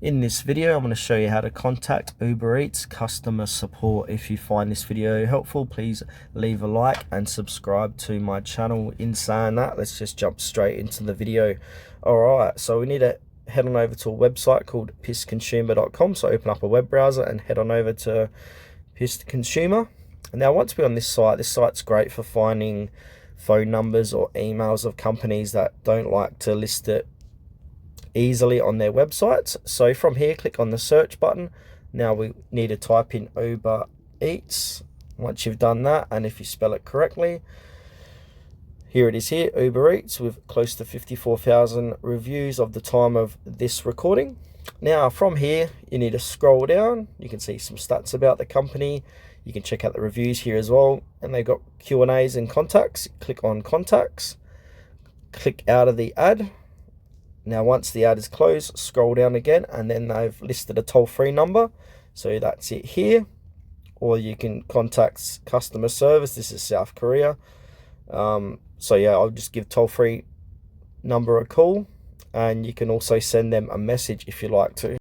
In this video, I'm going to show you how to contact Uber Eats customer support. If you find this video helpful, please leave a like and subscribe to my channel. In saying that, let's just jump straight into the video. Alright, so we need to head on over to a website called pissconsumer.com. So open up a web browser and head on over to Piss Consumer. Now once we're on this site's great for finding phone numbers or emails of companies that don't like to list it easily on their websites. So from here, click on the search button. Now we need to type in Uber Eats. Once you've done that, and if you spell it correctly, here it is here, Uber Eats, with close to 54,000 reviews of the time of this recording. Now from here, you need to scroll down. You can see some stats about the company. You can check out the reviews here as well, and they've got Q&As and contacts. Click on contacts, click out of the ad. Now once the ad is closed, scroll down again, and then they've listed a toll-free number. So that's it here. Or you can contact customer service. This is South Korea. So yeah, I'll just give toll-free number a call, and you can also send them a message if you like to.